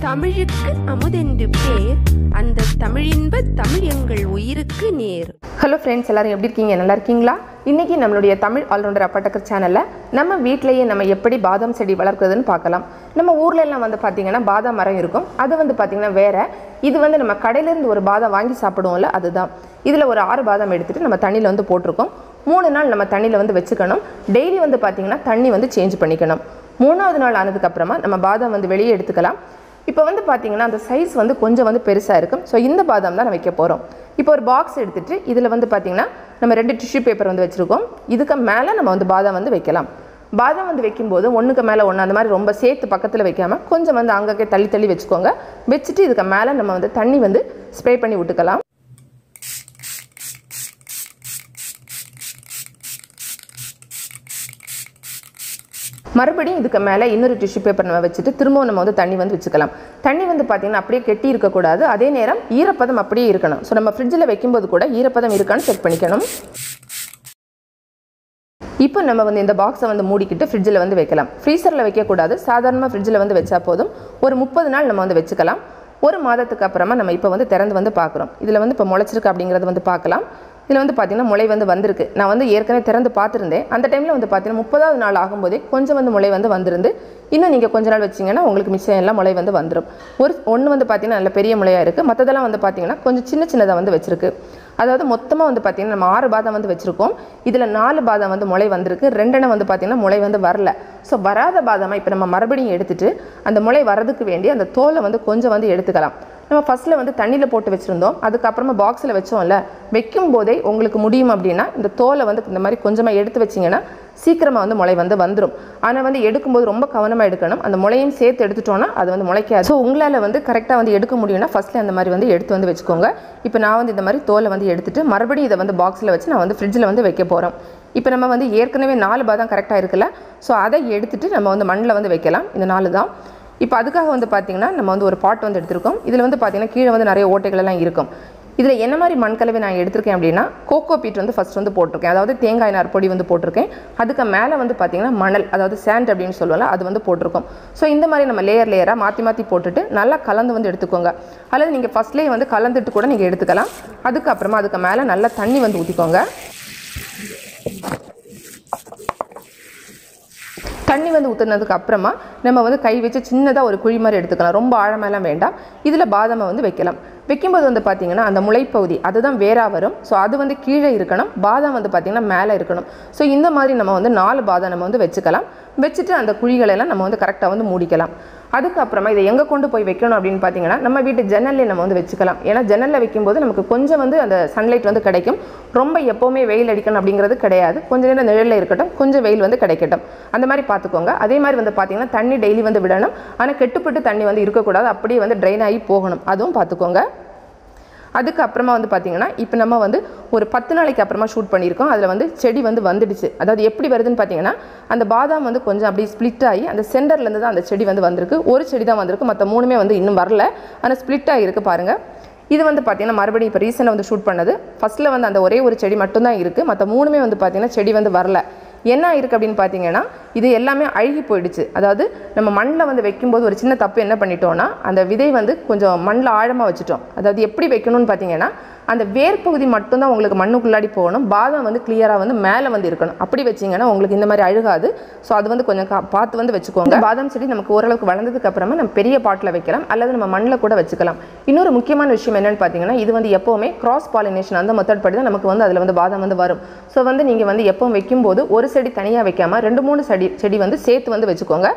தமிழுக்கு அமுதென்று பேர், அந்த தமிழின்ப தமிழ் எங்கள் உயிருக்கு நேர். ஹலோ ஃப்ரெண்ட்ஸ், எல்லாரும் எப்படி இருக்கீங்க? நல்லா இருக்கீங்களா? இன்றைக்கி நம்மளுடைய தமிழ் ஆல்ரவுண்டர் அப்பட்டக்கர் சேனலில் நம்ம வீட்டிலேயே நம்ம எப்படி பாதாம் செடி வளர்க்குறதுன்னு பார்க்கலாம். நம்ம ஊரில் எல்லாம் வந்து பார்த்திங்கன்னா பாதாம் மரம் இருக்கும். அது வந்து பார்த்திங்கன்னா வேறு. இது வந்து நம்ம கடையிலேருந்து ஒரு பாதாம் வாங்கி சாப்பிடுவோம்ல, அதுதான். இதில் ஒரு 6 பாதாம் எடுத்துகிட்டு நம்ம தண்ணியில் வந்து போட்டிருக்கோம். 3 நாள் நம்ம தண்ணியில் வந்து வச்சுக்கணும். டெய்லி வந்து பார்த்திங்கன்னா தண்ணி வந்து சேஞ்ச் பண்ணிக்கணும். 3ஆவது நாள் ஆனதுக்கப்புறமா நம்ம பாதாம் வந்து வெளியே எடுத்துக்கலாம். இப்போ வந்து பார்த்திங்கன்னா அந்த சைஸ் வந்து கொஞ்சம் வந்து பெருசாக இருக்கும். ஸோ இந்த பாதாம் தான் வைக்க போகிறோம். இப்போ ஒரு பாக்ஸ் எடுத்துகிட்டு இதில் வந்து பார்த்திங்கன்னா நம்ம 2 டிஷ்யூ பேப்பர் வந்து வச்சுருக்கோம். இதுக்கு மேலே நம்ம வந்து பாதாம் வந்து வைக்கலாம். பாதாம் வந்து வைக்கும்போது ஒன்றுக்கு மேலே ஒன்று அந்த மாதிரி ரொம்ப சேர்த்து பக்கத்தில் வைக்காமல் கொஞ்சம் வந்து அங்கங்கே தள்ளி தள்ளி வச்சுக்கோங்க. வச்சுட்டு இதுக்கு மேலே நம்ம வந்து தண்ணி வந்து ஸ்ப்ரே பண்ணி விட்டுக்கலாம். மறுபடியும் இதுக்கு மேலே இன்னொரு டிஷ்யூ பேப்பர் நம்ம வச்சுட்டு திரும்பவும் நம்ம வந்து தண்ணி வந்து வச்சுக்கலாம். தண்ணி வந்து பார்த்திங்கன்னா அப்படியே கெட்டி இருக்கக்கூடாது. அதே நேரம் ஈரப்பதம் அப்படியே இருக்கணும். ஸோ நம்ம ஃப்ரிட்ஜில் வைக்கும்போது கூட ஈரப்பதம் இருக்கான்னு செக் பண்ணிக்கணும். இப்போ நம்ம வந்து இந்த பாக்ஸை வந்து மூடிக்கிட்டு ஃப்ரிட்ஜில் வந்து வைக்கலாம். ஃப்ரீசரில் வைக்கக்கூடாது. சாதாரணமாக ஃப்ரிட்ஜில் வந்து வச்சா போதும். ஒரு 30 நாள் நம்ம வந்து வச்சுக்கலாம். 1 மாதத்துக்கு அப்புறமா நம்ம இப்போ வந்து திறந்து வந்து பார்க்குறோம். இதில் வந்து இப்போ முளைச்சிருக்கு அப்படிங்கிறது வந்து பார்க்கலாம். இதில் வந்து பார்த்திங்கன்னா முளை வந்து வந்திருக்கு. நான் வந்து ஏற்கனவே திறந்து பார்த்துருந்தேன். அந்த டைமில் வந்து பார்த்திங்கன்னா 30ஆவது நாள் ஆகும்போதே கொஞ்சம் வந்து முளை வந்து வந்திருந்து. இன்னும் நீங்கள் கொஞ்ச நாள் வச்சிங்கன்னா உங்களுக்கு மிச்சம் எல்லாம் முளை வந்து வந்துடும். ஒன்று வந்து பார்த்திங்கன்னா நல்ல பெரிய முளையாக இருக்குது. மற்றதெல்லாம் வந்து பார்த்திங்கன்னா கொஞ்சம் சின்ன சின்னதாக வந்து வச்சுருக்கு. அதாவது மொத்தமாக வந்து பார்த்திங்கன்னா நம்ம 6 பாதாம் வந்து வச்சுருக்கோம். இதில் 4 பாதாம் வந்து முளை வந்திருக்கு. 2 வந்து பார்த்திங்கன்னா முளை வந்து வரல. ஸோ வராத பாதாமை இப்போ நம்ம மறுபடியும் எடுத்துகிட்டு அந்த முளை வரதுக்கு வேண்டி அந்த தோலை வந்து கொஞ்சம் வந்து எடுத்துக்கலாம். நம்ம ஃபஸ்ட்டில் வந்து தண்ணியில் போட்டு வச்சுருந்தோம். அதுக்கப்புறமா பாக்ஸில் வச்சோம்ல, வைக்கும் போதே உங்களுக்கு முடியும் அப்படின்னா இந்த தோலை வந்து இந்த மாதிரி கொஞ்சமாக எடுத்து வச்சிங்கன்னா சீக்கிரமாக வந்து முளை வந்து வந்துடும். ஆனால் வந்து எடுக்கும்போது ரொம்ப கவனமாக எடுக்கணும். அந்த முளையும் சேர்த்து எடுத்துட்டோன்னா அது வந்து முளைக்காது. ஸோ உங்களால் வந்து கரெக்டாக வந்து எடுக்க முடியும்னா ஃபஸ்ட்டில் அந்த மாதிரி வந்து எடுத்து வந்து வச்சுக்கோங்க. இப்போ நான் வந்து இந்த மாதிரி தோலை வந்து எடுத்துகிட்டு மறுபடியும் இதை வந்து பாக்ஸில் வச்சு நான் வந்து ஃப்ரிட்ஜில் வந்து வைக்க போகிறோம். இப்போ நம்ம வந்து ஏற்கனவே 4 பாதாம் கரெக்டாக இருக்குல்ல, ஸோ அதை எடுத்துகிட்டு நம்ம வந்து மண்ணில் வந்து வைக்கலாம். இந்த 4 தான். இப்போ அதுக்காக வந்து பார்த்திங்கன்னா நம்ம வந்து ஒரு பாட் வந்து எடுத்திருக்கோம். இதில் வந்து பார்த்திங்கன்னா கீழே வந்து நிறைய ஓட்டைகள் எல்லாம் இருக்கும். இதில் என்ன மாதிரி மண் கலவை நான் எடுத்திருக்கேன் அப்படின்னா கோகோ பீட் வந்து ஃபஸ்ட் வந்து போட்டிருக்கேன். அதாவது தேங்காய் நார் பொடி வந்து போட்டிருக்கேன். அதுக்கு மேலே வந்து பார்த்திங்கன்னா மணல், அதாவது சாண்ட் அப்படின்னு சொல்லுவாங்க, அது வந்து போட்டிருக்கோம். ஸோ இந்த மாதிரி நம்ம லேயராக மாற்றி போட்டுட்டு நல்லா கலந்து வந்து எடுத்துக்கோங்க. அல்லது நீங்கள் ஃபஸ்ட்லேயே வந்து கலந்துட்டு கூட நீங்கள் எடுத்துக்கலாம். அதுக்கப்புறமா அதுக்கு மேலே நல்லா தண்ணி வந்து ஊற்றிக்கோங்க. தண்ணி வந்து ஊற்றுனதுக்கு அப்புறமா நம்ம வந்து கை வச்சு சின்னதாக ஒரு குழி மாதிரி எடுத்துக்கலாம். ரொம்ப ஆழமெல்லாம் வேண்டாம். இதில் பாதாமை வந்து வைக்கலாம். வைக்கும்போது வந்து பார்த்திங்கன்னா அந்த முளைப்பகுதி அதுதான் வேறாக வரும். ஸோ அது வந்து கீழே இருக்கணும். பாதாம் வந்து பார்த்திங்கன்னா மேலே இருக்கணும். ஸோ இந்த மாதிரி நம்ம வந்து 4 பாதாம் நம்ம வந்து வச்சுக்கலாம். வச்சுட்டு அந்த குழிகளெல்லாம் நம்ம வந்து கரெக்டாக வந்து மூடிக்கலாம். அதுக்கப்புறமா இதை எங்கே கொண்டு போய் வைக்கணும் அப்படின்னு பார்த்தீங்கன்னா நம்ம வீட்டு ஜன்னல்லே நம்ம வந்து வச்சுக்கலாம். ஏன்னா ஜன்னலில் வைக்கும்போது நமக்கு கொஞ்சம் வந்து அந்த சன்லைட் வந்து கிடைக்கும். ரொம்ப எப்போவுமே வெயில் அடிக்கணும் அப்படிங்கிறது கிடையாது. கொஞ்சம் நேரம் நிழலில் இருக்கட்டும், கொஞ்சம் வெயில் வந்து கிடைக்கட்டும், அந்த மாதிரி பார்த்துக்கோங்க. அதே மாதிரி வந்து பார்த்திங்கன்னா தண்ணி டெய்லி வந்து விடணும். ஆனால் கெட்டுப்பட்டு தண்ணி வந்து இருக்கக்கூடாது. அப்படியே வந்து ட்ரைன் ஆகி போகணும். அதுவும் பார்த்துக்கோங்க. அதுக்கப்புறமா வந்து பார்த்திங்கன்னா இப்போ நம்ம வந்து ஒரு 10 நாளைக்கு அப்புறமா ஷூட் பண்ணியிருக்கோம். அதில் வந்து செடி வந்து வந்துடுச்சு. அதாவது எப்படி வருதுன்னு பார்த்தீங்கன்னா அந்த பாதாம் வந்து கொஞ்சம் அப்படியே ஸ்ப்ளிட் ஆகி அந்த சென்டர்லேருந்து தான் அந்த செடி வந்து வந்திருக்கு. ஒரு செடி தான் வந்திருக்கு, மற்ற 3மே வந்து இன்னும் வரல. ஆனால் ஸ்ப்ளிட் ஆகிருக்கு பாருங்கள். இது வந்து பார்த்திங்கன்னா மறுபடியும் இப்போ ரீசெண்டாக வந்து ஷூட் பண்ணது. ஃபஸ்ட்டில் வந்து அந்த ஒரே ஒரு செடி மட்டும்தான் இருக்குது. மற்ற 3மே வந்து பார்த்திங்கன்னா செடி வந்து வரல. என்ன இருக்குது அப்படின்னு பார்த்தீங்கன்னா இது எல்லாமே அழுகி போயிடுச்சு. அதாவது நம்ம மண்ணில் வந்து வைக்கும்போது ஒரு சின்ன தப்பு என்ன பண்ணிட்டோம்னா அந்த விதை வந்து கொஞ்சம் மண்ணில் ஆழமாக வச்சுட்டோம். அதாவது எப்படி வைக்கணும்னு பார்த்தீங்கன்னா அந்த வேர் பகுதி மட்டும்தான் உங்களுக்கு மண்ணுக்குள்ளாடி போகணும். பாதாம் வந்து கிளியராக வந்து மேலே வந்து இருக்கணும். அப்படி வச்சிங்கன்னா உங்களுக்கு இந்த மாதிரி அழுகாது. ஸோ அது வந்து கொஞ்சம் பார்த்து வந்து வச்சுக்கோங்க. பாதாம் செடி நமக்கு ஓரளவுக்கு வளர்ந்ததுக்கு அப்புறமா நம்ம பெரிய பாட்டில் வைக்கலாம், அல்லது நம்ம மண்ணில் கூட வச்சுக்கலாம். இன்னொரு முக்கியமான விஷயம் என்னென்னு பார்த்தீங்கன்னா இது வந்து எப்போவுமே கிராஸ் பாலினேஷன் அந்த மெத்தட் படி தான் நமக்கு வந்து அதில் வந்து பாதாம் வந்து வரும். ஸோ வந்து நீங்கள் வந்து எப்பவும் வைக்கும்போது ஒரு செடி தனியாக வைக்காமல் 2-3 செடி வந்து சேர்த்து வந்து வச்சுக்கோங்க.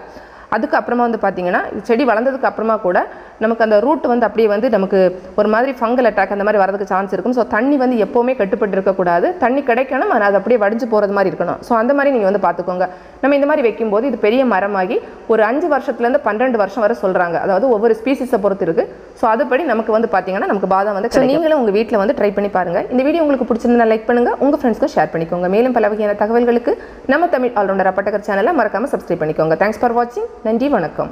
அதுக்கப்புறமா வந்து பார்த்திங்கன்னா செடி வளர்ந்ததுக்கு அப்புறமா கூட நமக்கு அந்த ரூட் வந்து அப்படியே வந்து நமக்கு ஒரு மாதிரி ஃபங்கல் அட்டாக் அந்த மாதிரி வரதுக்கு சான்ஸ் இருக்கும். ஸோ தண்ணி வந்து எப்போவுமே கட்டுப்பட்டு இருக்கக்கூடாது. தண்ணி கிடைக்கணும், ஆனால் அது அப்படியே வடிஞ்சு போகிறது மாதிரி இருக்கணும். ஸோ அந்த மாதிரி நீங்கள் வந்து பார்த்துக்கோங்க. நம்ம இந்த மாதிரி வைக்கும்போது இது பெரிய மரமாகி ஒரு 5 வருஷத்துலேருந்து 12 வருஷம் வரை சொல்கிறாங்க. அதாவது ஒவ்வொரு ஸ்பீசிஸை பொறுத்து இருக்குது. ஸோ அதுபடி நமக்கு வந்து பார்த்திங்கன்னா நமக்கு பாதாம் வந்து நீங்களும் உங்கள் வீட்டில் வந்து ட்ரை பண்ணி பாருங்கள். இந்த வீடியோ உங்களுக்கு பிடிச்சிருந்தா லைக் பண்ணுங்கள், உங்கள் ஃப்ரெண்ட்ஸ்க்கு ஷேர் பண்ணிக்கோங்க. மேலும் பல வகையான தகவல்களுக்கு நம்ம தமிழ் ஆல்ரவுண்டர் அப்பட்டக்கர் சேனலை மறக்காமல் சப்ஸ்கிரைப் பண்ணிக்கோங்க. தேங்க்ஸ் ஃபார் வாட்சிங். நன்றி, வணக்கம்.